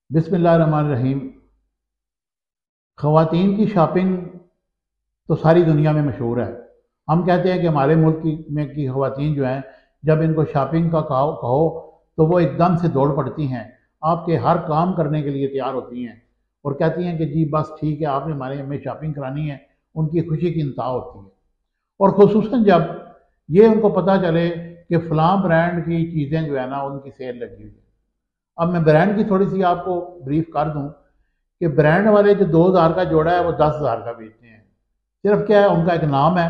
बिस्मिल्लाहिर्रहमानिर्रहीम। ख़वातीन की शॉपिंग तो सारी दुनिया में मशहूर है। हम कहते हैं कि हमारे मुल्क की ख़वातीन जो हैं, जब इनको शॉपिंग का कहो कहो तो वो एकदम से दौड़ पड़ती हैं, आपके हर काम करने के लिए तैयार होती हैं और कहती हैं कि जी बस ठीक है, आपने हमारे हमें शॉपिंग करानी है। उनकी खुशी की इंतहा होती है। और ख़ुसूसन जब ये उनको पता चले कि फ़लाँ ब्रांड की चीज़ें जो है ना उनकी सेल लगी हुई है। अब मैं ब्रांड की थोड़ी सी आपको ब्रीफ कर दूं कि ब्रांड वाले जो 2000 का जोड़ा है वो 10,000 का बेचते हैं। सिर्फ क्या है, उनका एक नाम है।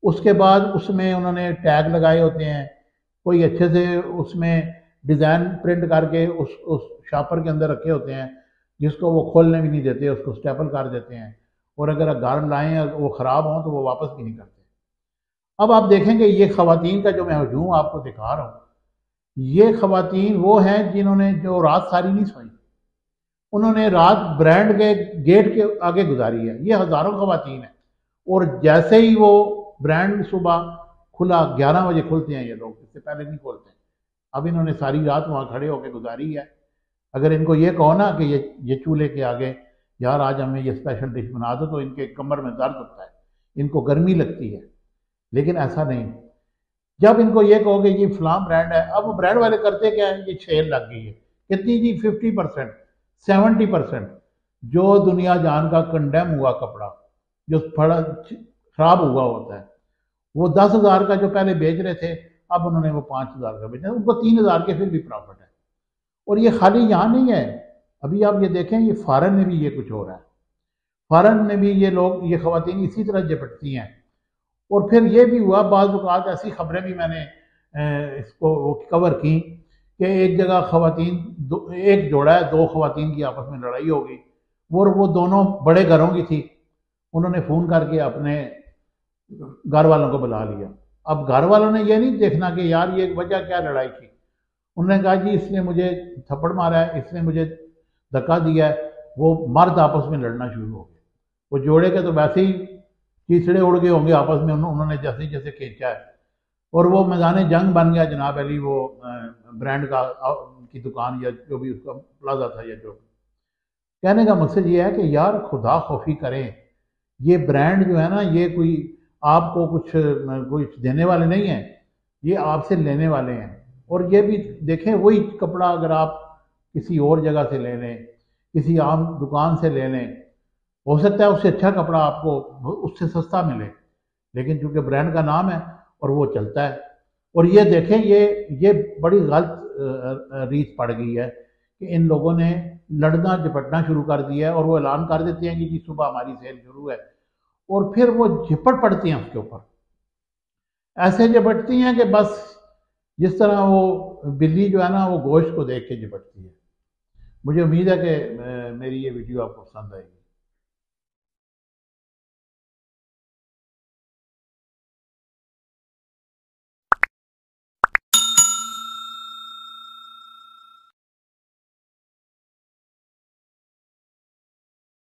उसके बाद उसमें उन्होंने टैग लगाए होते हैं, कोई अच्छे से उसमें डिज़ाइन प्रिंट करके उस शॉपर के अंदर रखे होते हैं, जिसको वो खोलने भी नहीं देते, उसको स्टेपल कर देते हैं। और अगर घर लाएं और वो ख़राब हों तो वो वापस भी नहीं करते। अब आप देखेंगे ये खवातीन का जो मैं हजूम आपको दिखा रहा हूँ, ये खवातीन वो हैं जिन्होंने जो रात सारी नहीं सोई। उन्होंने रात ब्रांड के गेट के आगे गुजारी है। ये हज़ारों खवातीन हैं। और जैसे ही वो ब्रांड सुबह खुला, 11 बजे खुलते हैं ये लोग, इससे पहले नहीं खोलते। अब इन्होंने सारी रात वहाँ खड़े होकर गुजारी है। अगर इनको ये कहो ना कि ये चूल्हे के आगे यार आज हमें ये स्पेशल डिश बना दो, तो इनके कमर में दर्द होता है, इनको गर्मी लगती है। लेकिन ऐसा नहीं। जब इनको ये कहोगे ये फलां ब्रांड है, अब वो ब्रांड वाले करते क्या है, ये सेल लग गई है। कितनी जी? 50%, 70%। जो दुनिया जान का कंडेम हुआ कपड़ा, जो फड़ा खराब हुआ होता है, वो 10,000 का जो पहले बेच रहे थे, अब उन्होंने वो 5,000 का बेचा। उनको 3,000 के फिर भी प्रॉफिट है। और ये खाली यहाँ नहीं है, अभी आप ये देखें, ये फॉरेन में भी ये कुछ हो रहा है। फॉरेन में भी ये लोग, ये खवातीन इसी तरह झपटती हैं। और फिर ये भी हुआ, बाज़ औक़ात ऐसी खबरें भी मैंने इसको कवर की कि एक जगह खवातीन, एक जोड़ा है, दो खवातीन की आपस में लड़ाई हो गई। वो दोनों बड़े घरों की थी। उन्होंने फ़ोन करके अपने घर वालों को बुला लिया। अब घर वालों ने ये नहीं देखना कि यार ये वजह क्या लड़ाई की। उन्होंने कहा जी इसने मुझे थप्पड़ मारा है, इसने मुझे धक्का दिया है। वो मर्द आपस में लड़ना शुरू हो गए। वो जोड़े के तो वैसे ही तीसरे उड़ गए होंगे आपस में, उन्होंने जैसे जैसे खींचा है। और वो मैदान जंग बन गया जनाब अली। वो ब्रांड का की दुकान या जो भी उसका प्लाजा था या जो। कहने का मकसद ये है कि यार खुदा खौफी करें। ये ब्रांड जो है ना, ये कोई आपको कुछ देने वाले नहीं हैं, ये आपसे लेने वाले हैं। और ये भी देखें, वही कपड़ा अगर आप किसी और जगह से ले लें, किसी आम दुकान से ले लें, हो सकता है उससे अच्छा कपड़ा आपको उससे सस्ता मिले, लेकिन चूंकि ब्रांड का नाम है और वो चलता है। और ये देखें, ये बड़ी गलत रीत पड़ गई है कि इन लोगों ने लड़ना झपटना शुरू कर दिया है। और वो ऐलान कर देते हैं कि जी सुबह हमारी सेल शुरू है, और फिर वो झपट पड़ती हैं उसके ऊपर। ऐसे झपटती हैं कि बस जिस तरह वो बिल्ली जो है ना वो गोश्त को देख के झपटती है। मुझे उम्मीद है कि मेरी ये वीडियो आपको पसंद आएगी।